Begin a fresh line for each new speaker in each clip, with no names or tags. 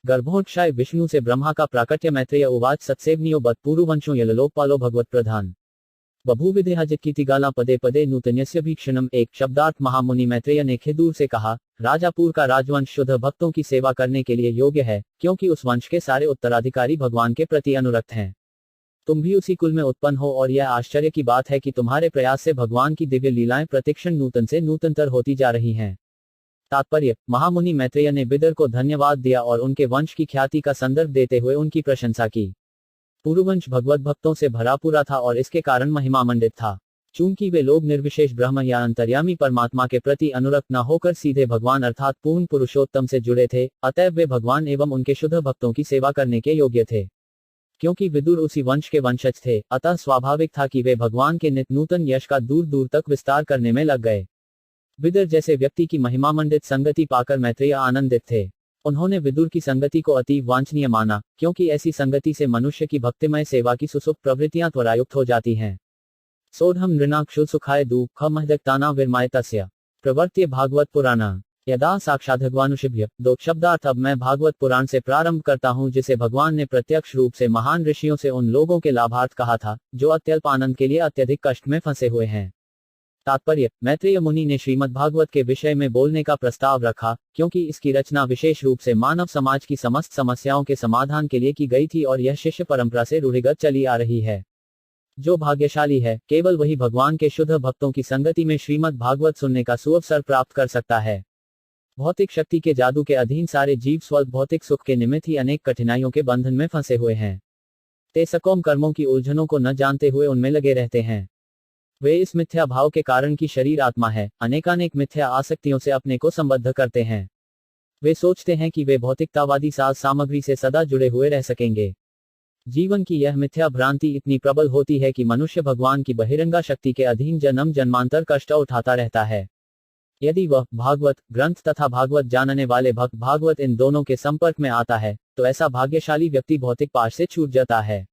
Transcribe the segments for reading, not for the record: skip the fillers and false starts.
गर्भोत्क्षाय विष्णु से ब्रह्मा का प्राकट्य। मैत्रेय उवाच सत्सेवनियो बत पूर्ववंशो यलोकपालो भगवत प्रधान बभूविदेह जित्कीतिगाला पदे पदे नूतन्यस्य भीक्षणम। एक शब्दार्थ महामुनि मैत्रेय ने खिदूर से कहा, राजापुर का राजवंश शुद्ध भक्तों की सेवा करने के लिए योग्य है, क्योंकि उस वंश के सारे उत्तराधिकारी भगवान के प्रति अनुरक्त हैं। तुम भी उसी कुल में उत्पन्न हो और यह आश्चर्य की बात है कि तुम्हारे प्रयास से भगवान की दिव्य लीलाएं प्रतिक्षण नूतन से नूतनतर होती जा रही हैं। तात्पर्य, महामुनि मैत्रेय ने विदुर को धन्यवाद दिया और उनके वंश की ख्याति का संदर्भ देते हुए उनकी प्रशंसा की। पूर्ववंश भगवत भक्तों से भरा पूरा था और इसके कारण महिमामंडित था। चूंकि वे लोग निर्विशेष ब्रह्म या अंतर्यामी परमात्मा के प्रति अनुरक्त न होकर सीधे भगवान अर्थात पूर्ण पुरुषोत्तम से जुड़े थे, अतएव वे भगवान एवं उनके शुद्ध भक्तों की सेवा करने के योग्य थे। क्योंकि विदुर उसी वंश के वंशज थे, अतः स्वाभाविक था कि वे भगवान के नित्य नूतन यश का दूर दूर तक विस्तार करने में लग गए। विदुर जैसे व्यक्ति की महिमामंडित संगति पाकर मैत्रेय आनंदित थे। उन्होंने विदुर की संगति को अतीव वांछनीय माना, क्योंकि ऐसी संगति से मनुष्य की भक्तिमय सेवा की सुसुप्त प्रवृत्तियां त्वरायुक्त हो जाती हैं। सोढ़म नृणाक्षु सुखाय दुःख महदक्ताना विर्मायतस्य प्रवर्त्य भागवत पुराण यदा साक्षाद्भगवानुषिभ्य। दो शब्दार्थ। अब मैं भागवत पुराण से प्रारंभ करता हूं, जिसे भगवान ने प्रत्यक्ष रूप से महान ऋषियों से उन लोगों के लाभार्थ कहा था जो अत्यल्प आनंद के लिए अत्यधिक कष्ट में फंसे हुए हैं। तात्पर्य, मैत्रेय मुनि ने श्रीमद् भागवत के विषय में बोलने का प्रस्ताव रखा, क्योंकि इसकी रचना विशेष रूप से मानव समाज की समस्त समस्याओं के समाधान के लिए की गई थी और यह शिष्य परंपरा से रूढ़िगत चली आ रही है। जो भाग्यशाली है, केवल वही भगवान के शुद्ध भक्तों की संगति में श्रीमद् भागवत सुनने का सुअवसर प्राप्त कर सकता है। भौतिक शक्ति के जादू के अधीन सारे जीव स्वल्प भौतिक सुख के निमित्त ही अनेक कठिनाइयों के बंधन में फंसे हुए हैं। ते सकोम कर्मों की उलझनों को न जानते हुए उनमें लगे रहते हैं। वे इस मिथ्या भाव के कारण कि शरीर आत्मा है, अनेकानेक मिथ्या आसक्तियों से अपने को संबद्ध करते हैं। वे सोचते हैं कि वे भौतिकतावादी साज सामग्री से सदा जुड़े हुए रह सकेंगे। जीवन की यह मिथ्या भ्रांति इतनी प्रबल होती है कि मनुष्य भगवान की बहिरंगा शक्ति के अधीन जन्म जन्मांतर कष्ट उठाता रहता है। यदि वह भागवत ग्रंथ तथा भागवत जानने वाले भक्त भागवत इन दोनों के संपर्क में आता है, तो ऐसा भाग्यशाली व्यक्ति भौतिक पाश से छूट जाता है।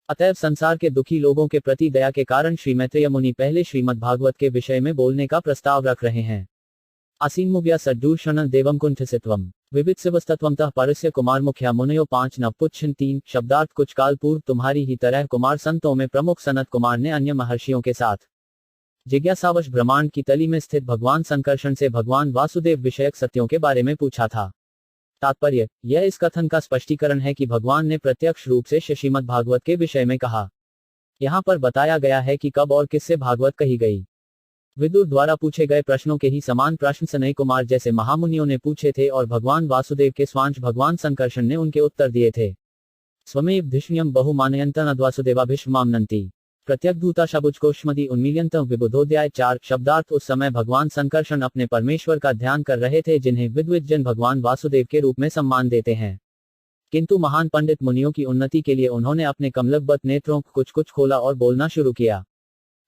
अतएव संसार के दुखी लोगों के प्रति दया के कारण श्री मैत्रेय मुनि पहले श्रीमद् भागवत के विषय में बोलने का प्रस्ताव रख रहे हैं। असीमुव्या सद्दूषण देवम कुंठसित्वम विवित्सवस्तत्वमतः परस्य कुमार मुख्या मुनयो 5 नवपुच्छन 3 शब्दार्थ। कुछ काल पूर्व तुम्हारी ही तरह कुमार संतों में प्रमुख सनत कुमार ने अन्य महर्षियों के साथ जिज्ञासावश ब्रह्मांड की तली में स्थित भगवान संकर्षण से भगवान वासुदेव विषयक सत्यों के बारे में पूछा था। तात्पर्य, यह इस कथन का स्पष्टीकरण है कि भगवान ने प्रत्यक्ष रूप से श्रीमद् भागवत के विषय में कहा। यहाँ पर बताया गया है कि कब और किससे भागवत कही गई। विदुर द्वारा पूछे गए प्रश्नों के ही समान प्रश्न सनय कुमार जैसे महामुनियों ने पूछे थे और भगवान वासुदेव के स्वांश भगवान संकर्षण ने उनके उत्तर दिए थे। स्वमेव धिष्ण्यम बहुमानयंतन अद्वासुदेवाभिष्मामनन्ति प्रत्यग्धूता शबुजकोष्मदि उन्मील्यंतम विबुधोध्याय 4 शब्दार्थ। उस समय भगवान संकर्षण अपने परमेश्वर का ध्यान कर रहे थे, जिन्हें विद्विज जन भगवान वासुदेव के रूप में सम्मान देते हैं। किंतु महान पंडित मुनियों की उन्नति के लिए उन्होंने अपने कमलबद्ध नेत्रों को कुछ खोला और बोलना शुरू किया।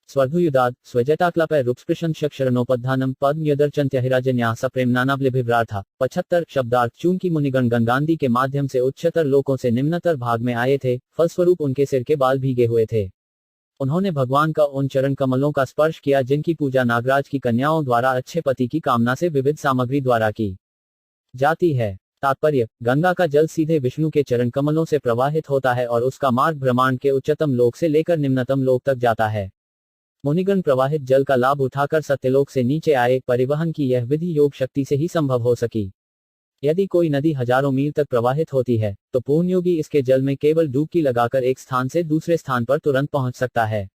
स्वर्धुयुदाद स्वजटाक्लापय रूपस्पृशन शरणोपधानम पद्म यदर्चन्त्यहिराजन्या सप्रेम नानावलिभिव्राथा 75 शब्दार्थ। चूंकि मुनिगण गंगांदी के माध्यम से उच्चतर लोकों से निम्नतर भाग में आए थे, फलस्वरूप उनके सिर के बाल भीगे हुए थे। उन्होंने भगवान का उन चरण कमलों का स्पर्श किया जिनकी पूजा नागराज की कन्याओं द्वारा अच्छे पति की कामना से विविध सामग्री द्वारा की जाती है। तात्पर्य, गंगा का जल सीधे विष्णु के चरण कमलों से प्रवाहित होता है और उसका मार्ग ब्रह्मांड के उच्चतम लोक से लेकर निम्नतम लोक तक जाता है। मुनिगण प्रवाहित जल का लाभ उठाकर सत्यलोक से नीचे आए। परिवहन की यह विधि योग शक्ति से ही संभव हो सकी। यदि कोई नदी हजारों मील तक प्रवाहित होती है, तो पूर्णयोगी इसके जल में केवल डुबकी लगाकर एक स्थान से दूसरे स्थान पर तुरंत पहुंच सकता है।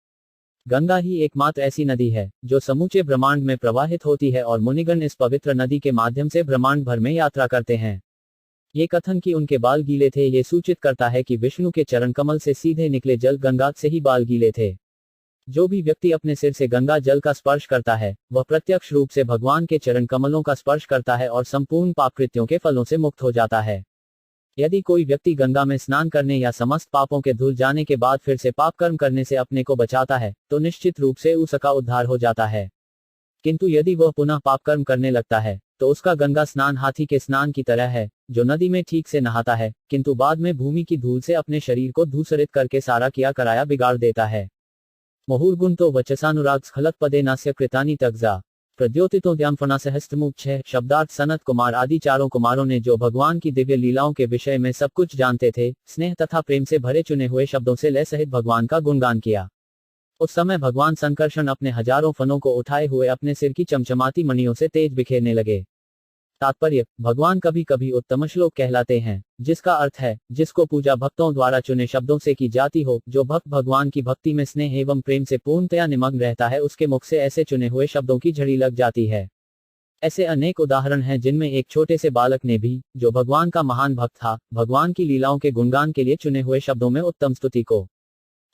गंगा ही एकमात्र ऐसी नदी है जो समूचे ब्रह्मांड में प्रवाहित होती है और मुनिगण इस पवित्र नदी के माध्यम से ब्रह्मांड भर में यात्रा करते हैं। ये कथन कि उनके बाल गीले थे, ये सूचित करता है कि विष्णु के चरण कमल से सीधे निकले जल गंगा से ही बाल गीले थे। जो भी व्यक्ति अपने सिर से गंगा जल का स्पर्श करता है, वह प्रत्यक्ष रूप से भगवान के चरण कमलों का स्पर्श करता है और संपूर्ण पापकृत्यों के फलों से मुक्त हो जाता है। यदि कोई व्यक्ति गंगा में स्नान करने या समस्त पापों के धुल जाने के बाद फिर से पाप कर्म करने से अपने को बचाता है, तो निश्चित रूप से उसका उद्धार हो जाता है। किंतु यदि वह पुनः पाप कर्म करने लगता है, तो उसका गंगा स्नान हाथी के स्नान की तरह है, जो नदी में ठीक से नहाता है, किंतु बाद में भूमि की धूल से अपने शरीर को धूसरित करके सारा किया कराया बिगाड़ देता है। मुहुर्गुण तो वचसानुराग स्खलत पदे नास्य कृतानि तग्जा प्रद्योतितोद्याम फणासहस्त्रमुख 6 शब्दार्थ सनत कुमार आदि चारों कुमारों ने जो भगवान की दिव्य लीलाओं के विषय में सब कुछ जानते थे, स्नेह तथा प्रेम से भरे चुने हुए शब्दों से लय सहित भगवान का गुणगान किया। उस समय भगवान संकर्षण अपने हजारों फनों को उठाए हुए अपने सिर की चमचमाती मणियों से तेज बिखेरने लगे। तात्पर्य, भगवान कभी कभी उत्तम श्लोक कहलाते हैं, जिसका अर्थ है, जिसको पूजा भक्तों द्वारा चुने शब्दों से की जाती हो। जो भक्त भगवान की भक्ति में स्नेह एवं प्रेम से पूर्णतया निमग्न रहता है, उसके मुख से ऐसे चुने हुए शब्दों की झड़ी लग जाती है। ऐसे अनेक उदाहरण हैं, जिनमें एक छोटे से बालक ने भी, जो भगवान का महान भक्त था, भगवान की लीलाओं के गुणगान के लिए चुने हुए शब्दों में उत्तम स्तुति को,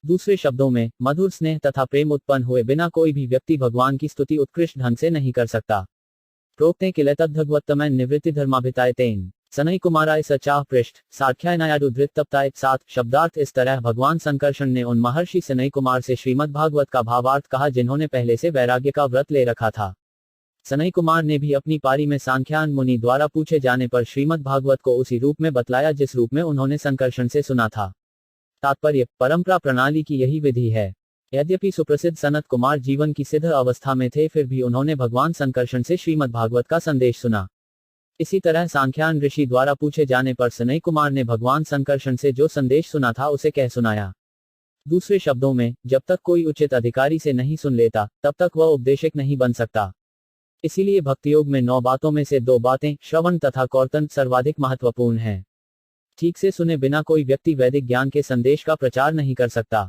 दूसरे शब्दों में मधुर स्नेह तथा प्रेम उत्पन्न हुए बिना कोई भी व्यक्ति भगवान की स्तुति उत्कृष्ट ढंग से नहीं कर सकता। प्रोक्ते किले तद्भगवत्तमैन निवृत्ति धर्माभिताय तेन सनई कुमाराय सचाह पृष्ठ साख्यायनायाडु धृतप्ताय 7 शब्दार्थ। इस तरह भगवान संकर्षण ने उन महर्षि सनई कुमार से श्रीमद् भागवत का भावार्थ कहा, जिन्होंने पहले से वैराग्य का व्रत ले रखा था। सनई कुमार ने भी अपनी पारी में सांख्यान मुनि द्वारा पूछे जाने पर श्रीमद् भागवत को उसी रूप में बतलाया जिस रूप में उन्होंने संकर्षण से सुना था। तात्पर्य, परंपरा प्रणाली की यही विधि है। यद्यपि सुप्रसिद्ध सनत कुमार जीवन की सिद्ध अवस्था में थे, फिर भी उन्होंने भगवान संकर्षण से श्रीमद् भागवत का संदेश सुना। इसी तरह सांख्यान ऋषि द्वारा पूछे जाने पर सनई कुमार ने भगवान संकर्षण से जो संदेश सुना था उसे कह सुनाया। दूसरे शब्दों में, जब तक कोई उचित अधिकारी से नहीं सुन लेता, तब तक वह उपदेशक नहीं बन सकता। इसीलिए भक्तियोग में 9 बातों में से 2 बातें, श्रवण तथा कीर्तन, सर्वाधिक महत्वपूर्ण हैं। ठीक से सुने बिना कोई व्यक्ति वैदिक ज्ञान के संदेश का प्रचार नहीं कर सकता।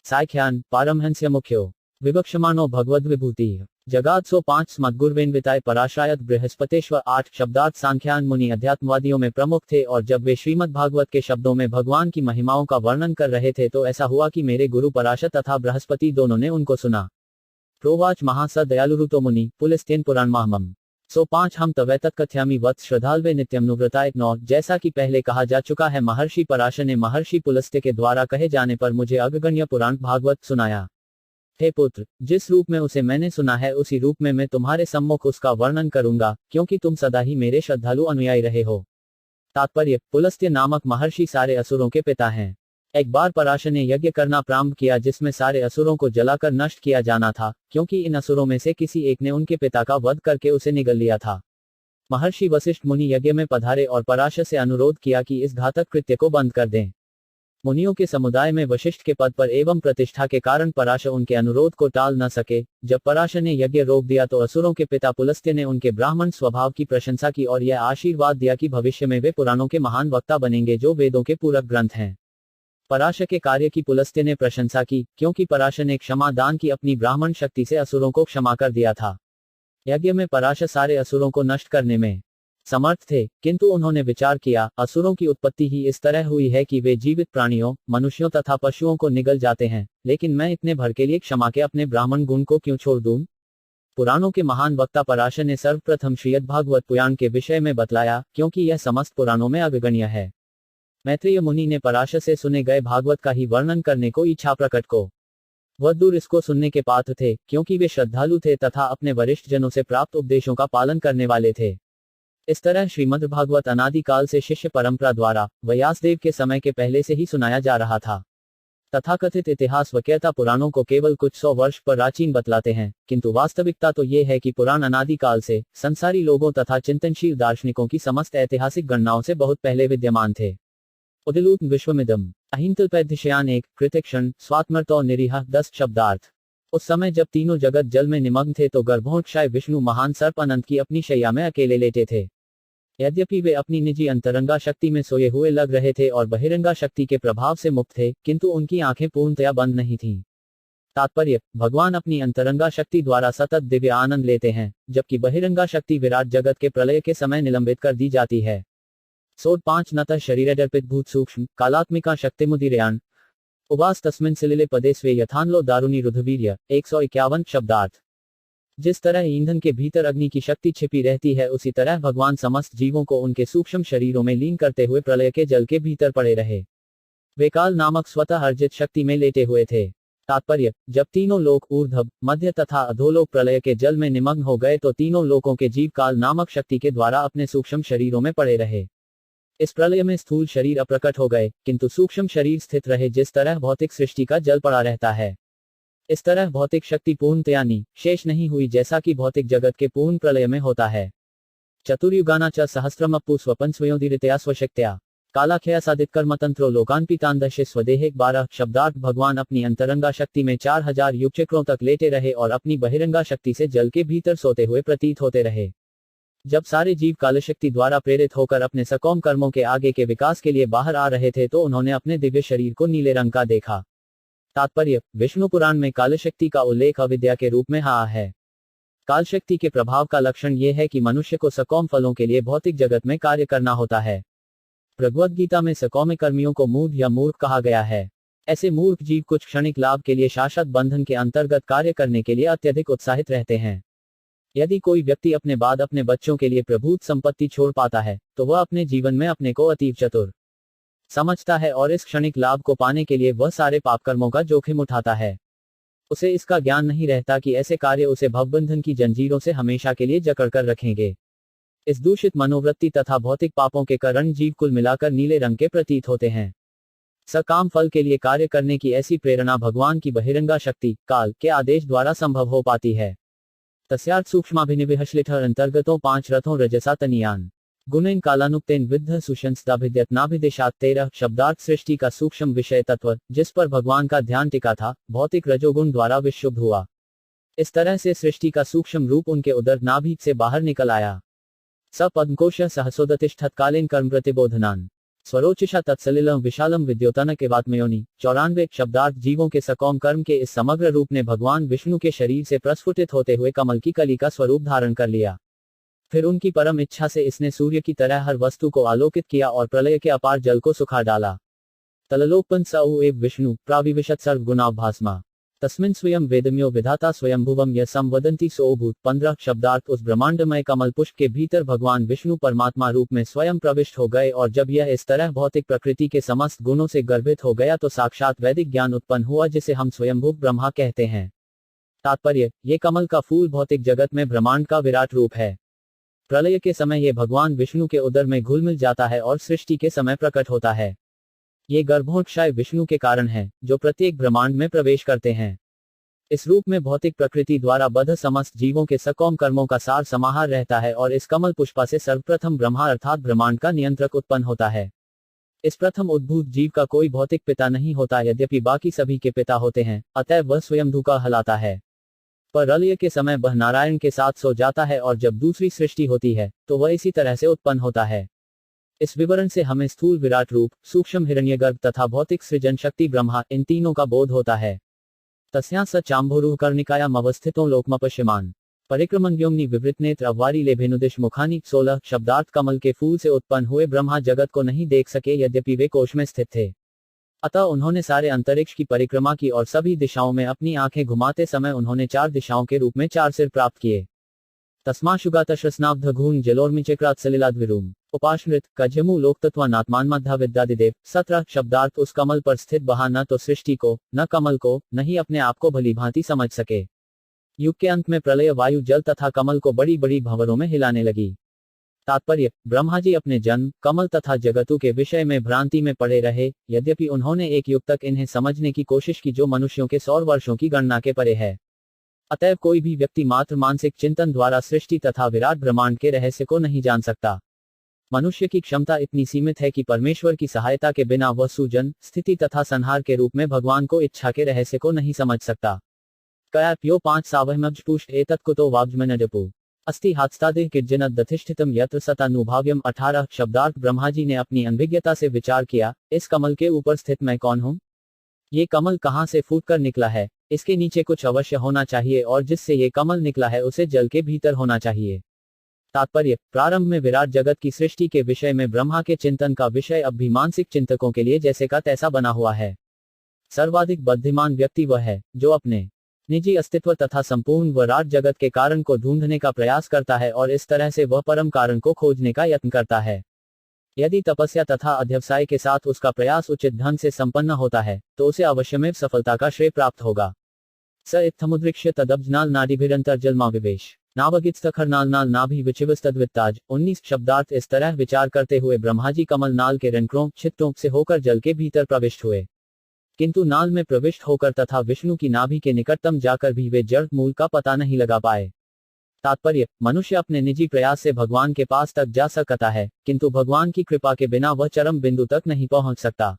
साख्यान पारमहंस्य मुख्यो विवक्षमानो भगवद विभूति जगात 105 स्मद्गुर्वेन्विताय पराश्रायत बृहस्पतेश्वर 8 शब्दार्थ। सांख्यान मुनि अध्यात्मवादियों में प्रमुख थे, और जब वे श्रीमद् भागवत के शब्दों में भगवान की महिमाओं का वर्णन कर रहे थे तो ऐसा हुआ कि मेरे गुरु पराशर तथा बृहस्पति दोनों ने उनको सुना। प्रोवाच महास दयालुरुतो मुनि पुलस्त्यन पुराण महमम 105 हम तवैतक कथ्यामि वत्स श्रद्धाल्वे नित्यम नुव्रताय 9। जैसा कि पहले कहा जा चुका है, महर्षि पराशर ने महर्षि पुलस्त्य के द्वारा कहे जाने पर मुझे अग्रगण्य पुराण भागवत सुनाया। हे पुत्र, जिस रूप में उसे मैंने सुना है उसी रूप में मैं तुम्हारे सम्मुख उसका वर्णन करूंगा, क्योंकि तुम सदा ही मेरे श्रद्धालु अनुयायी रहे हो। तात्पर्य, पुलस्त्य नामक महर्षि सारे असुरों के पिता हैं। एक बार पराशर ने यज्ञ करना प्रारंभ किया जिसमें सारे असुरों को जलाकर नष्ट किया जाना था, क्योंकि इन असुरों में से किसी एक ने उनके पिता का वध करके उसे निगल लिया था। महर्षि वशिष्ठ मुनि यज्ञ में पधारे और पराशर से अनुरोध किया कि इस घातक कृत्य को बंद कर दें। मुनियों के समुदाय में वशिष्ठ के पद पर एवं प्रतिष्ठा के कारण पराशर उनके अनुरोध को टाल न सके। जब पराशर ने यज्ञ रोक दिया तो असुरों के पिता पुलस्त्य ने उनके ब्राह्मण स्वभाव की प्रशंसा की और यह आशीर्वाद दिया कि भविष्य में वे पुराणों के महान वक्ता बनेंगे जो वेदों के पूरक ग्रंथ हैं। पराशर के कार्य की पुलस्त्य ने प्रशंसा की, क्योंकि पराशर ने क्षमा दान की अपनी ब्राह्मण शक्ति से असुरों को क्षमा कर दिया था। यज्ञ में पराशर सारे असुरों को नष्ट करने में समर्थ थे, किंतु उन्होंने विचार किया, असुरों की उत्पत्ति ही इस तरह हुई है कि वे जीवित प्राणियों, मनुष्यों तथा पशुओं को निगल जाते हैं, लेकिन मैं इतने भर के लिए क्षमा के अपने ब्राह्मण गुण को क्यों छोड़ दूं? पुराणों के महान वक्ता पराशर ने सर्वप्रथम श्रीमद् भागवत पुराण के विषय में बतलाया, क्योंकि यह समस्त पुराणों में अग्रगण्य है। मैत्रेय मुनि ने पराशर से सुने गए भागवत का ही वर्णन करने को इच्छा प्रकट को। वह दूर इसको सुनने के पात्र थे, क्योंकि वे श्रद्धालु थे तथा अपने वरिष्ठ जनों से प्राप्त उपदेशों का पालन करने वाले थे। इस तरह श्रीमद् भागवत अनादिकाल से शिष्य परंपरा द्वारा व्यासदेव के समय के पहले से ही सुनाया जा रहा था। तथाकथित इतिहास वक्यता पुराणों को केवल कुछ 100 वर्ष प्राचीन बतलाते हैं, किंतु वास्तविकता तो ये है कि पुराण अनादिकाल से संसारी लोगों तथा चिंतनशील दार्शनिकों की समस्त ऐतिहासिक गणनाओं से बहुत पहले विद्यमान थे। उदिलूत विश्वमिदम अहिंतल्पैधिशयान 1 कृतिक्षण स्वात्मर्तो निरीह 10 शब्दार्थ। उस समय जब तीनों जगत जल में निमग्न थे तो गर्भोक्षाय विष्णु महान सर्प अनंत की अपनी शैया में अकेले लेटे थे। यद्यपि वे अपनी निजी अंतरंगा शक्ति में सोए हुए लग रहे थे और बहिरंगा शक्ति के प्रभाव से मुक्त थे, किंतु उनकी आंखें पूर्णतया बंद नहीं थीं। तात्पर्य, भगवान अपनी अंतरंगा शक्ति द्वारा सतत दिव्य आनंद लेते हैं, जबकि बहिरंगा शक्ति विराट जगत के प्रलय के समय निलंबित कर दी जाती है। सोड 5 नतः शरीरदर्पित भूत सूक्ष्म कालात्मिका शक्तिमुदीरयान उवास तस्मिन् सलिले पदे स्वे यथानलो दारुणी रुद्रवीर्य 151 शब्दार्थ। जिस तरह ईंधन के भीतर अग्नि की शक्ति छिपी रहती है, उसी तरह भगवान समस्त जीवों को उनके सूक्ष्म शरीरों में लीन करते हुए प्रलय के जल के भीतर पड़े रहे। वे काल नामक स्वतः अर्जित शक्ति में लेटे हुए थे। तात्पर्य, जब तीनों लोक ऊर्ध्व, मध्य तथा अधोलोक प्रलय के जल में निमग्न हो गए तो तीनों लोकों के जीव काल नामक शक्ति के द्वारा अपने सूक्ष्म शरीरों में पड़े रहे। इस प्रलय में स्थूल शरीर अप्रकट हो गए, किंतु सूक्ष्म शरीर स्थित रहे, जिस तरह भौतिक सृष्टि का जल पड़ा रहता है। इस तरह भौतिक शक्ति पूर्णतया शेष नहीं हुई, जैसा कि भौतिक जगत के पूर्ण प्रलय में होता है। चतुर्युगाना च सहस्रमप्पु स्वपन स्वयोदिरितया स्वशक्त्या कालाख्या साधित कर्मतंत्रो लोकान्पितांदशे स्वदेहिक 12 शब्दार्थ। भगवान अपनी अंतरंगा शक्ति में 4000 युग चक्रों तक लेटे रहे और अपनी बहिरंगा शक्ति से जल के भीतर सोते हुए प्रतीत होते रहे। जब सारे जीव कालशक्ति द्वारा प्रेरित होकर अपने सकौम कर्मों के आगे के विकास के लिए बाहर आ रहे थे तो उन्होंने अपने दिव्य शरीर को नीले रंग का देखा। तात्पर्य: विष्णु पुराण में कालशक्ति का उल्लेख अविद्या के रूप में हुआ है। कालशक्ति के प्रभाव का लक्षण यह है कि मनुष्य को सकौम फलों के लिए भौतिक जगत में कार्य करना होता है। भगवद गीता में सकौम कर्मियों को मूढ़ या मूर्ख कहा गया है। ऐसे मूर्ख जीव कुछ क्षणिक लाभ के लिए शाश्वत बंधन के अंतर्गत कार्य करने के लिए अत्यधिक उत्साहित रहते हैं। यदि कोई व्यक्ति अपने बाद अपने बच्चों के लिए प्रभुत संपत्ति छोड़ पाता है तो वह अपने जीवन में अपने को अतीव चतुर समझता है और इस क्षणिक लाभ को पाने के लिए वह सारे पाप कर्मों का जोखिम उठाता है। उसे इसका ज्ञान नहीं रहता कि ऐसे कार्य उसे भवबंधन की जंजीरों से हमेशा के लिए जकड़ कर रखेंगे। इस दूषित मनोवृत्ति तथा भौतिक पापों के कारण जीव कुल मिलाकर नीले रंग के प्रतीत होते हैं। सकाम फल के लिए कार्य करने की ऐसी प्रेरणा भगवान की बहिरंगा शक्ति काल के आदेश द्वारा संभव हो पाती है। तस्यार्थ सूक्ष्माभिनिवेशलिठ अंतर्गतों 5 रथों रजसा तनियान गुणेन कालानुक्तेन विद्ध सुशंसताभिद्यत्नाभिदेशात 13 शब्दार्थ। सृष्टि का सूक्ष्म विषय तत्व जिस पर भगवान का ध्यान टिका था भौतिक रजोगुण द्वारा विशुद्ध हुआ। इस तरह से सृष्टि का सूक्ष्म रूप उनके उदर नाभि से बाहर निकल आया। स पद्मकोश सहसोदतिष्ठत्कालीन कर्म प्रतिबोधनान स्वरोचिषा तत्सलिलम विशालम विद्योतनक एवात्मयोनि 94 शब्दार्थ। जीवों के सकौम कर्म के इस समग्र रूप ने भगवान विष्णु के शरीर से प्रस्फुटित होते हुए कमल की कली का स्वरूप धारण कर लिया। फिर उनकी परम इच्छा से इसने सूर्य की तरह हर वस्तु को आलोकित किया और प्रलय के अपार जल को सुखा डाला। तललोकपन स एव विष्णु प्राविविशत सर्व गुणाभास्मा तस्मिन् स्वयं वेदम्यो विधाता स्वयंभुवम यह संवदंती सोऽभूत। 15 शब्दार्थ। उस ब्रह्मांडमय कमल पुष्प के भीतर भगवान विष्णु परमात्मा रूप में स्वयं प्रविष्ट हो गए और जब यह इस तरह भौतिक प्रकृति के समस्त गुणों से गर्भित हो गया तो साक्षात वैदिक ज्ञान उत्पन्न हुआ जिसे हम स्वयंभुव ब्रह्मा कहते हैं। तात्पर्य: ये कमल का फूल भौतिक जगत में ब्रह्मांड का विराट रूप है। प्रलय के समय ये भगवान विष्णु के उदर में घुल मिल जाता है और सृष्टि के समय प्रकट होता है। ये गर्भोत्क्षय विष्णु के कारण है जो प्रत्येक ब्रह्मांड में प्रवेश करते हैं। इस रूप में भौतिक प्रकृति द्वारा बद्ध समस्त जीवों के सकौम कर्मों का सार समाहार रहता है और इस कमल पुष्पा से सर्वप्रथम ब्रह्मा अर्थात ब्रह्मांड का नियंत्रक उत्पन्न होता है। इस प्रथम उद्भूत जीव का कोई भौतिक पिता नहीं होता, यद्यपि बाकी सभी के पिता होते हैं, अतः वह स्वयं धूका हलाता है। प्रलय के समय वह नारायण के साथ सो जाता है और जब दूसरी सृष्टि होती है तो वह इसी तरह से उत्पन्न होता है। इस विवरण से हमें स्थूल विराट रूप, सूक्ष्म हिरण्यगर्भ तथा भौतिक सृजन शक्ति ब्रह्मा इन तीनों का बोध होता है। तस्यां स चाम्भोरुह कर्णिकायाम अवस्थितों लोकमपश्यमान परिक्रमण्योम्नि विवृत नेत्र अव्वारी लेभेनुदिश मुखानी 16 शब्दार्थ। कमल के फूल से उत्पन्न हुए ब्रह्मा जगत को नहीं देख सके, यद्यपि वे कोश में स्थित थे। अतः उन्होंने सारे अंतरिक्ष की परिक्रमा की और सभी दिशाओं में अपनी आंखें घुमाते समय उन्होंने 4 दिशाओं के रूप में 4 सिर प्राप्त किए। तस्माशुगातश्रस्नाब्धघून जलोर्मिचक्रात सलिलाद्विरूम उपाश्रित कजमु लोकतत्वानात्मान्मद्धाविद्यादिदेव 17 शब्दार्थ। उस कमल पर स्थित वहां न तो सृष्टि को, न कमल को, न ही अपने आप को भली भांति समझ सके। युग के अंत में प्रलय वायु जल तथा कमल को बड़ी बड़ी भंवरों में हिलाने लगी। तात्पर्य: ब्रह्मा जी अपने जन्म, कमल तथा जगतों के विषय में भ्रांति में पड़े रहे, यद्यपि उन्होंने एक युग तक इन्हें समझने की कोशिश की जो मनुष्यों के 100 वर्षों की गणना के परे है। अतएव कोई भी व्यक्ति मात्र मानसिक चिंतन द्वारा सृष्टि तथा विराट ब्रह्मांड के रहस्य को नहीं जान सकता। मनुष्य की क्षमता इतनी सीमित है कि परमेश्वर की सहायता के बिना वह सूजन, स्थिति तथा संहार के रूप में भगवान को इच्छा के रहस्य को नहीं समझ सकता। कयाप्यो 5 सावहमब्जपुष्ट एतत्कुतो वाग्जमनजपु अस्ति हात्स्तादेह किज्जनत दधिष्ठितम यत्र सतानुभाव्यम 18 शब्दार्थ। ब्रह्मा जी ने अपनी अनभिज्ञता से विचार किया, इस कमल के ऊपर स्थित मैं कौन हूँ? ये कमल कहाँ से फूट कर निकला है? इसके नीचे कुछ अवश्य होना चाहिए और जिससे ये कमल निकला है उसे जल के भीतर होना चाहिए। तात्पर्य: प्रारंभ में विराट जगत की सृष्टि के विषय में ब्रह्मा के चिंतन का विषय अब भी मानसिक चिंतकों के लिए जैसे का तैसा बना हुआ है। सर्वाधिक बुद्धिमान व्यक्ति वह है जो अपने निजी अस्तित्व तथा संपूर्ण विराट जगत के कारण को ढूंढने का प्रयास करता है और इस तरह से वह परम कारण को खोजने का यत्न करता है। यदि तपस्या तथा अध्यवसाय के साथ उसका प्रयास उचित ढंग से संपन्न होता है तो उसे अवश्यमेव सफलता का श्रेय प्राप्त होगा। स इत्थमुद्रिक्ष्य तदब्जनाल नाडिभिरंतर्जलमा विवेश नावगित्स्थखरनाल नाभि विचिवस्तद्वित्ताज 19 शब्दार्थ। इस तरह विचार करते हुए ब्रह्माजी कमल नाल के रंध्रों छिद्रों से होकर जल के भीतर प्रविष्ट हुए। किंतु नाल में प्रविष्ट होकर तथा विष्णु की नाभि के निकटतम जाकर भी वे जड़ मूल का पता नहीं लगा पाए। तात्पर्य, मनुष्य अपने निजी प्रयास से भगवान के पास तक जा सकता है, किंतु भगवान की कृपा के बिना वह चरम बिंदु तक नहीं पहुंच सकता।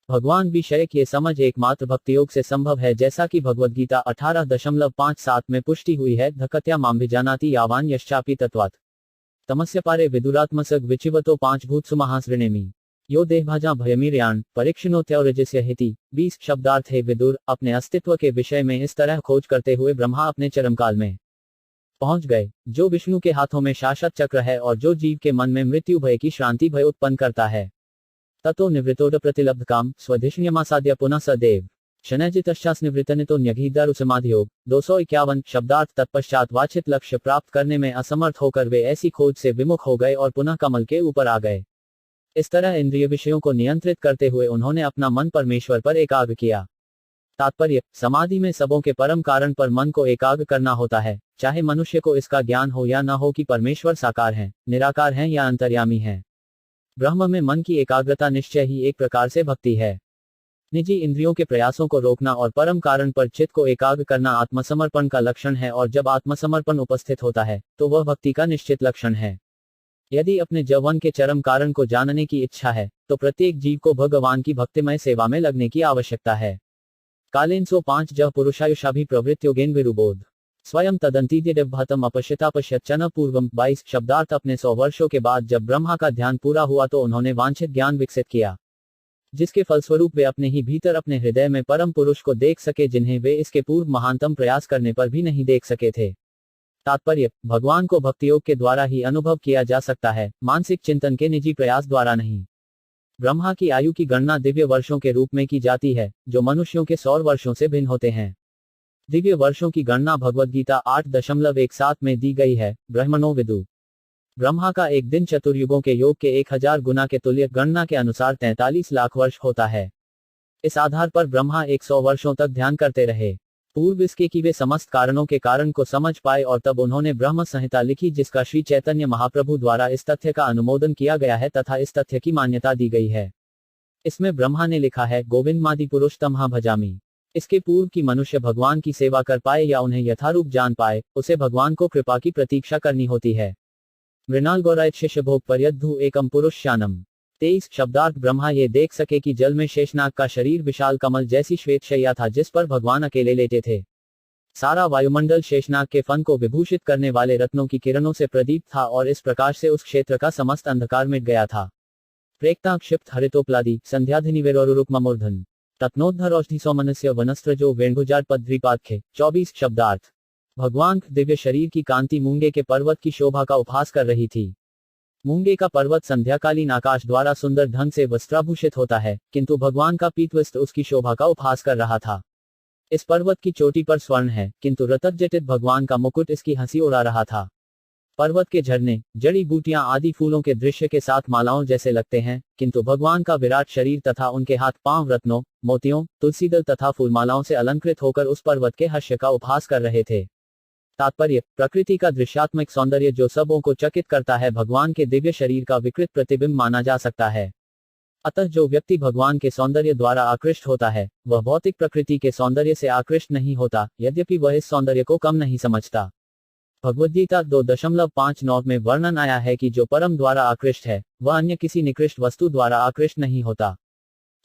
भगवान विषय की समझ एकमात्र भक्ति योग से संभव है, जैसा कि भगवद गीता 18.57 में पुष्टि हुई है। धकत्या मांभिजानाति यावान यश्चापि तत्वात् तमस्य पारे विदुरात्मसग विचिवतो 5 भूतसुमहासृणेमि यो देहभाजा भयमीर्याण परीक्षणोत्यौरजस्य हिति। 20 शब्दार्थ है विदुर, अपने अस्तित्व के विषय में इस तरह खोज करते हुए ब्रह्मा अपने चरमकाल में पहुंच गए। जो विष्णु के हाथों में शाश्वत चक्र है और जो जीव के मन में मृत्यु भय की श्रांति भय उत्पन्न करता है। ततो निवृत्तोड प्रतिलब्ध काम स्वधिष्ण्यमासाद्य पुनः सदैव शनैजितश्चास निवृत्तनितो न्यघीदारु समाधियोग। 251 शब्दार्थ तत्पश्चात वांछित लक्ष्य प्राप्त करने में असमर्थ होकर वे ऐसी खोज से विमुख हो गए और पुनः कमल के ऊपर आ गए। इस तरह इंद्रिय विषयों को नियंत्रित करते हुए उन्होंने अपना मन परमेश्वर पर एकाग्र किया। तात्पर्य, समाधि में सबों के परम कारण पर मन को एकाग्र करना होता है, चाहे मनुष्य को इसका ज्ञान हो या न हो कि परमेश्वर साकार हैं, निराकार हैं या अंतर्यामी हैं। ब्रह्म में मन की एकाग्रता निश्चय ही एक प्रकार से भक्ति है। निजी इंद्रियों के प्रयासों को रोकना और परम कारण पर चित्त को एकाग्र करना आत्मसमर्पण का लक्षण है, और जब आत्मसमर्पण उपस्थित होता है तो वह भक्ति का निश्चित लक्षण है। यदि अपने जवन के चरम कारण को जानने की इच्छा है तो प्रत्येक जीव को भगवान की भक्तिमय सेवा में लगने की आवश्यकता है। कालेन सो 5 जह पुरुषायुषाभि प्रवृत्योगेन विरुबोध स्वयं तदंतीद्यभतम अपश्यतापश्यच्चन पूर्वम। 22 शब्दार्थ अपने 100 वर्षों के बाद जब ब्रह्मा का ध्यान पूरा हुआ तो उन्होंने वांछित ज्ञान विकसित किया, जिसके फलस्वरूप वे अपने ही भीतर अपने हृदय में परम पुरुष को देख सके, जिन्हें वे इसके पूर्व महानतम प्रयास करने पर भी नहीं देख सके थे। तात्पर्य, भगवान को भक्ति योग के द्वारा ही अनुभव किया जा सकता है, मानसिक चिंतन के निजी प्रयास द्वारा नहीं। ब्रह्मा की आयु की गणना दिव्य वर्षों के रूप में की जाती है, जो मनुष्यों के 100 वर्षों से भिन्न होते हैं। दिव्य वर्षों की गणना भगवद गीता 8.17 में दी गई है। ब्रह्मणो विदु, ब्रह्मा का एक दिन चतुर्युगों के योग के 1000 गुना के तुल्य गणना के अनुसार 43 लाख वर्ष होता है। इस आधार पर ब्रह्मा 100 वर्षों तक ध्यान करते रहे, पूर्व इसके कि वे समस्त कारणों के कारण को समझ पाए, और तब उन्होंने ब्रह्म संहिता लिखी, जिसका श्री चैतन्य महाप्रभु द्वारा इस तथ्य का अनुमोदन किया गया है तथा इस तथ्य की मान्यता दी गई है। इसमें ब्रह्मा ने लिखा है, गोविंद मादि पुरुष तमहा भजामी। इसके पूर्व की मनुष्य भगवान की सेवा कर पाए या उन्हें यथारूप जान पाए, उसे भगवान को कृपा की प्रतीक्षा करनी होती है। मृणाल गौराय शिष्य भोग पर्यद्धु एकम पुरुष शानम। 23 शब्दार्थ ब्रह्मा ये देख सके कि जल में शेषनाग का शरीर विशाल कमल जैसी श्वेत शैया था, जिस पर भगवान अकेले लेटे थे। सारा वायुमंडल शेषनाग के फन को विभूषित करने वाले रत्नों की किरणों से प्रदीप्त था, और इस प्रकाश से उस क्षेत्र का समस्त अंधकार मिट गया था। प्रेक्ताक्षिप्त हरितोप्लादि संध्याधिनिवेरोरुक्ममूर्धन तत्नोद्धर औषधिसौमनस्य वनस्त्रजो वेणुजाट पद्रीपाख्य। 24 शब्दार्थ भगवान दिव्य शरीर की कांति मूंगे के पर्वत की शोभा का उपहास कर रही थी। मूंगे का पर्वत संध्याकालीन आकाश द्वारा सुंदर ढंग से वस्त्राभूषित होता है, किंतु भगवान का पीतवस्त्र उसकी शोभा का उपहास कर रहा था। इस पर्वत की चोटी पर स्वर्ण है, किंतु रतजटित भगवान का मुकुट इसकी हंसी उड़ा रहा था। पर्वत के झरने, जड़ी बूटियां आदि फूलों के दृश्य के साथ मालाओं जैसे लगते हैं, किंतु भगवान का विराट शरीर तथा उनके हाथ पांव रत्नों, मोतियों, तुलसीदल तथा फूलमालाओं से अलंकृत होकर उस पर्वत के हर्ष का उपहास कर रहे थे। तात्पर्य, प्रकृति का दृश्यात्मक सौंदर्य जो सबों को चकित करता है, भगवान के दिव्य शरीर का विकृत प्रतिबिंब माना जा सकता है। अतः जो व्यक्ति भगवान के सौंदर्य द्वारा आकृष्ट होता है, वह भौतिक प्रकृति के सौंदर्य से आकृष्ट नहीं होता, यद्यपि वह इस सौंदर्य को कम नहीं समझता। भगवद्गीता 2.59 में वर्णन आया है कि जो परम द्वारा आकृष्ट है, वह अन्य किसी निकृष्ट वस्तु द्वारा आकृष्ट नहीं होता।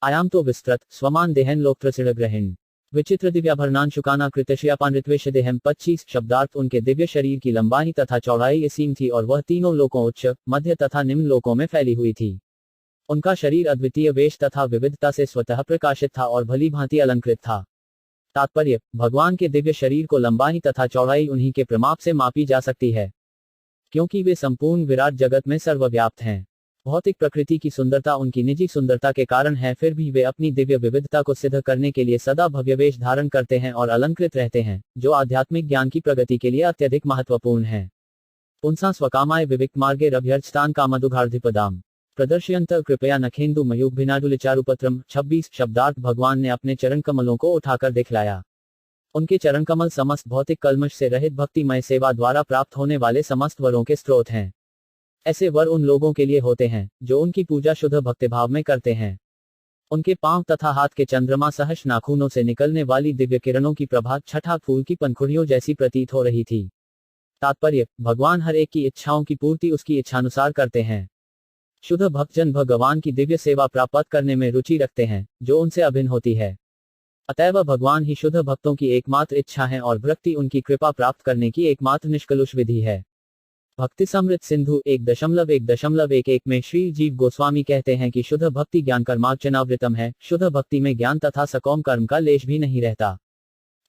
आयाम तो विस्तृत स्वमान देहन लोकत्रसिण ग्रहण विचित्र दिव्याभरणान शुकाना कृतश्यापान ऋत्वेश देहम। 25 शब्दार्थ उनके दिव्य शरीर की लंबाई तथा चौड़ाई असीम थी, और वह तीनों लोकों उच्च, मध्य तथा निम्न लोकों में फैली हुई थी। उनका शरीर अद्वितीय वेश तथा विविधता से स्वतः प्रकाशित था और भली भांति अलंकृत था। तात्पर्य, भगवान के दिव्य शरीर को लंबाई तथा चौड़ाई उन्हीं के प्रमाप से मापी जा सकती है, क्योंकि वे संपूर्ण विराट जगत में सर्वव्याप्त हैं। भौतिक प्रकृति की सुंदरता उनकी निजी सुंदरता के कारण है, फिर भी वे अपनी दिव्य विविधता को सिद्ध करने के लिए सदा भव्य वेश धारण करते हैं और अलंकृत रहते हैं, जो आध्यात्मिक ज्ञान की प्रगति के लिए अत्यधिक महत्वपूर्ण है। पुंसा स्वकामाय विविक्त मार्गे रभ्यर्थस्तान कामदुघार्धिपदाम प्रदर्शयंत कृपया नखेंदु मयूखभिनाडुलिचारुपत्रम। 26 शब्दार्थ भगवान ने अपने चरण कमलों को उठाकर दिखलाया। उनके चरण कमल समस्त भौतिक कल्मश से रहित भक्तिमय सेवा द्वारा प्राप्त होने वाले समस्त वरों के स्रोत हैं। ऐसे वर उन लोगों के लिए होते हैं जो उनकी पूजा शुद्ध भक्तिभाव में करते हैं। उनके पांव तथा हाथ के चंद्रमा सहर्ष नाखूनों से निकलने वाली दिव्य किरणों की प्रभा छठा फूल की पंखुड़ियों जैसी प्रतीत हो रही थी। तात्पर्य, भगवान हर एक की इच्छाओं की पूर्ति उसकी इच्छानुसार करते हैं। शुद्ध भक्तजन भगवान की दिव्य सेवा प्राप्त करने में रुचि रखते हैं, जो उनसे अभिन्न होती है। अतएव भगवान ही शुद्ध भक्तों की एकमात्र इच्छा है और भक्ति उनकी कृपा प्राप्त करने की एकमात्र निष्कलुष विधि है। भक्ति समृत सिंधु 1.1.11 में श्री जीव गोस्वामी कहते हैं कि शुद्ध भक्ति ज्ञान कर्मार्चनावृतम है। शुद्ध भक्ति में ज्ञान तथा सकौम कर्म का लेश भी नहीं रहता।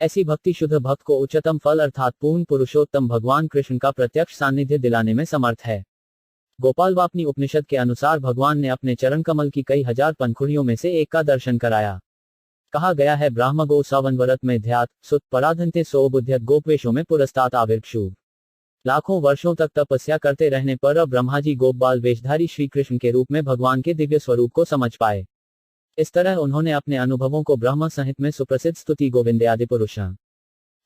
ऐसी भक्ति शुद्ध भक्त को उच्चतम फल अर्थात पूर्ण पुरुषोत्तम भगवान कृष्ण का प्रत्यक्ष सानिध्य दिलाने में समर्थ है। गोपालवापनी उपनिषद के अनुसार भगवान ने अपने चरण कमल की कई हजार पंखुड़ियों में से एक का दर्शन कराया। कहा गया है, ब्राह्म गो सवनवरत में ध्यात सुत पराधनते सो बुद्ध्यत गोपवेशों में पुरस्तात आविर्क्षु। लाखों वर्षों तक तपस्या करते रहने पर अब ब्रह्मा जी गोपबाल वेशधारी श्री कृष्ण के रूप में भगवान के दिव्य स्वरूप को समझ पाए। इस तरह उन्होंने अपने अनुभवों को ब्रह्म संहित में सुप्रसिद्ध स्तुति गोविंदे आदि पुरुषं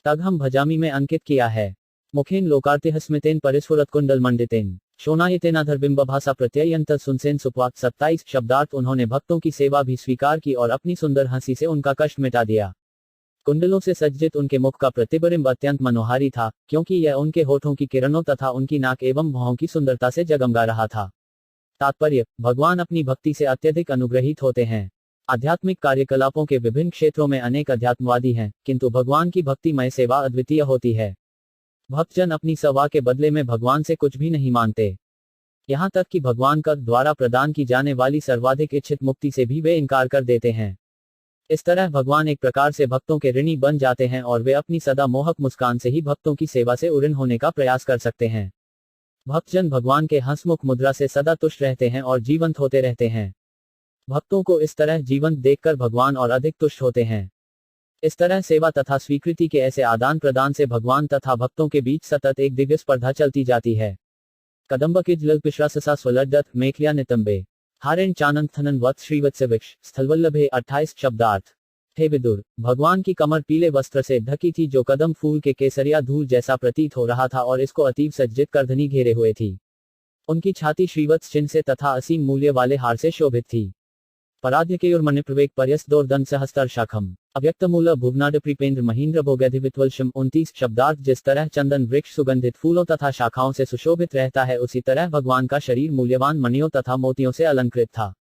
तगहम भजामी में अंकित किया है। मुखेन लोकार्तिह स्मितेन परिस्फुरत कुंडल मंडितेन शोनायतेनाधरबिंब भाषा प्रत्ययंत सुनसेन सुपवात 27 शब्दार्थ। उन्होंने भक्तों की सेवा भी स्वीकार की और अपनी सुंदर हंसी से उनका कष्ट मिटा दिया। कुंडलों से सज्जित उनके मुख का प्रतिबिंब अत्यंत मनोहारी था, क्योंकि यह उनके होठों की किरणों तथा उनकी नाक एवं भौहों की सुंदरता से जगमगा रहा था। तात्पर्य, भगवान अपनी भक्ति से अत्यधिक अनुग्रहित होते हैं। आध्यात्मिक कार्यकलापों के विभिन्न क्षेत्रों में अनेक अध्यात्मवादी हैं, किंतु भगवान की भक्तिमय सेवा अद्वितीय होती है। भक्तजन अपनी सेवा के बदले में भगवान से कुछ भी नहीं मांगते। यहाँ तक कि भगवान का द्वारा प्रदान की जाने वाली सर्वाधिक इच्छित मुक्ति से भी वे इनकार कर देते हैं। इस तरह भगवान एक प्रकार से भक्तों के ऋणी बन जाते हैं और वे अपनी सदा मोहक मुस्कान से ही भक्तों की सेवा से उऋण होने का प्रयास कर सकते हैं। भक्तजन भगवान के हंसमुख मुद्रा से सदा तुष्ट रहते हैं और जीवंत होते रहते हैं। भक्तों को इस तरह जीवंत देखकर भगवान और अधिक तुष्ट होते हैं। इस तरह सेवा तथा स्वीकृति के ऐसे आदान प्रदान से भगवान तथा भक्तों के बीच सतत एक दिव्य स्पर्धा चलती जाती है। कदम्ब के जल पिश्राससा स्वलड्डत मेखलिया नितंबे हारेन चानंद थनन वत् श्रीवत्स वृक्ष स्थलवल्लभे 28 शब्दार्थ। हे विदुर, भगवान की कमर पीले वस्त्र से ढकी थी जो कदम फूल के केसरिया धूल जैसा प्रतीत हो रहा था और इसको अतीव सज्जित करधनी घेरे हुए थी। उनकी छाती श्रीवत्स चिन्ह से तथा असीम मूल्य वाले हार से शोभित थी। पराध्य के उर्मणि प्रवेक पर्यस्तोर्दन सहस्तर शाखम अव्यक्तमूल भुवनाड प्रीपेंद्र महींद्र भोगधिवित्वलशम 29 शब्दार्थ। जिस तरह चंदन वृक्ष सुगंधित फूलों तथा शाखाओं से सुशोभित रहता है, उसी तरह भगवान का शरीर मूल्यवान मणियों तथा मोतियों से अलंकृत था।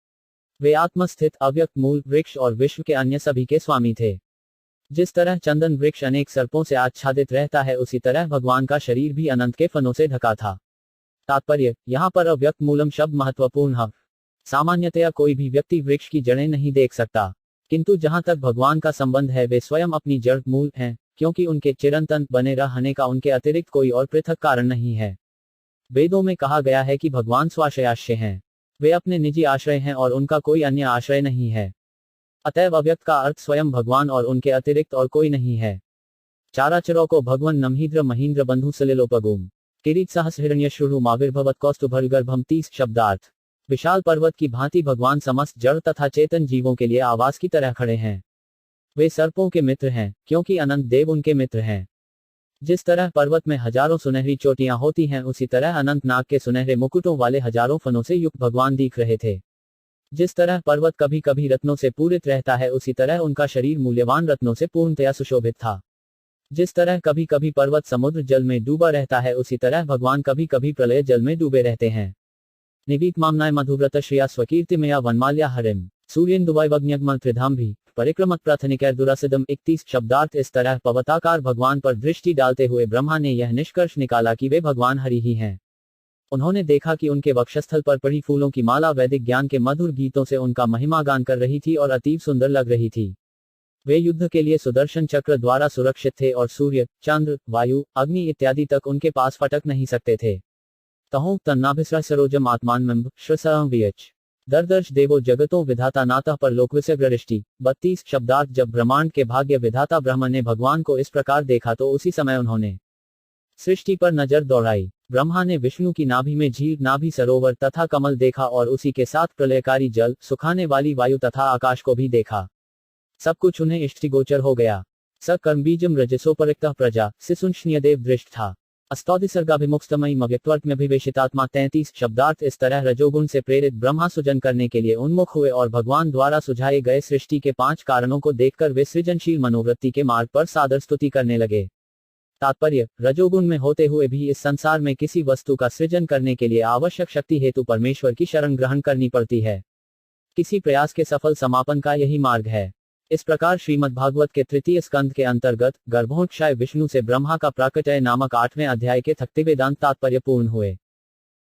वे आत्मस्थित अव्यक्त मूल वृक्ष और विश्व के अन्य सभी के स्वामी थे। जिस तरह चंदन वृक्ष अनेक सर्पों से आच्छादित रहता है, उसी तरह भगवान का शरीर भी अनंत के फनों से ढका था। तात्पर्य, यहाँ पर अव्यक्त मूलम शब्द महत्वपूर्ण है। सामान्यतया कोई भी व्यक्ति वृक्ष की जड़ें नहीं देख सकता, किंतु जहां तक भगवान का संबंध है वे स्वयं अपनी जड़ मूल हैं, क्योंकि उनके चिरंतन बने रहने का उनके अतिरिक्त कोई और पृथक कारण नहीं है। वेदों में कहा गया है कि भगवान स्वाश्रयाश्रय हैं। वे अपने निजी आश्रय हैं और उनका कोई अन्य आश्रय नहीं है। अतएव अव्यक्त का अर्थ स्वयं भगवान और उनके अतिरिक्त और कोई नहीं है। चाराचरों को भगवन नमहीद्र महींद्र बंधु सलिलोपगुम किरीट सहस हिरण्य शुरु माविर्भवत कौस्तुभर्गर्भम 30 शब्दार्थ। विशाल पर्वत की भांति भगवान समस्त जड़ तथा चेतन जीवों के लिए आवास की तरह खड़े हैं। वे सर्पों के मित्र हैं, क्योंकि अनंत देव उनके मित्र हैं। जिस तरह पर्वत में हजारों सुनहरी चोटियां होती हैं, उसी तरह अनंत नाग के सुनहरे मुकुटों वाले हजारों फनों से युक्त भगवान दिख रहे थे। जिस तरह पर्वत कभी कभी रत्नों से पूरित रहता है, उसी तरह उनका शरीर मूल्यवान रत्नों से पूर्णतया सुशोभित था। जिस तरह कभी कभी पर्वत समुद्र जल में डूबा रहता है, उसी तरह भगवान कभी कभी प्रलय जल में डूबे रहते हैं। निवीत मामनाय मधुव्रत श्रिया स्वकीर्तिमया वनमाल्या हरिम सूर्येन्दुवायवग्न्यग्म त्रिधाम्भी परिक्रमत प्राथनिकर दुरासिदम 31 शब्दार्थ। इस तरह पवताकार भगवान पर दृष्टि डालते हुए ब्रह्मा ने यह निष्कर्ष निकाला कि वे भगवान हरि ही हैं। उन्होंने देखा कि उनके वक्षस्थल पर पड़ी फूलों की माला वैदिक ज्ञान के मधुर गीतों से उनका महिमा गान कर रही थी और अतीव सुंदर लग रही थी। वे युद्ध के लिए सुदर्शन चक्र द्वारा सुरक्षित थे और सूर्य, चंद्र, वायु, अग्नि इत्यादि तक उनके पास फटक नहीं सकते थे। तहों तन्नाभिस्रा सरोजम आत्मानमंब श्रसंवियच दरदर्श देवो जगतों विधाता नातः पर लोकविसग्रष्टि 32 शब्दार्थ। जब ब्रह्मांड के भाग्य विधाता ब्रह्म ने भगवान को इस प्रकार देखा तो उसी समय उन्होंने सृष्टि पर नजर दौड़ाई। ब्रह्मा ने विष्णु की नाभि में झील, नाभि सरोवर तथा कमल देखा और उसी के साथ प्रलयकारी जल, सुखाने वाली वायु तथा आकाश को भी देखा। सब कुछ उन्हें इष्टिगोचर हो गया। स कर्मबीजम रजसोपरिक्तः प्रजा शिशुंष्ण्यदेव दृष्ट था। अस्तौदिसर्गाभिमुखस्तमयी अव्यक्तमभिवेशितात्मा 33 शब्दार्थ इस तरह रजोगुण से प्रेरित ब्रह्मा सृजन करने के लिए उन्मुख हुए और भगवान द्वारा सुझाए गए सृष्टि के 5 कारणों को देखकर वे सृजनशील मनोवृत्ति के मार्ग पर सादर स्तुति करने लगे। तात्पर्य, रजोगुण में होते हुए भी इस संसार में किसी वस्तु का सृजन करने के लिए आवश्यक शक्ति हेतु परमेश्वर की शरण ग्रहण करनी पड़ती है। किसी प्रयास के सफल समापन का यही मार्ग है। इस प्रकार श्रीमद्भागवत के तृतीय स्कंध के अंतर्गत गर्भोत्क्षय विष्णु से ब्रह्मा का प्राकट्य नामक 8वें अध्याय के थक्ति वेदांत तात्पर्य पूर्ण हुए।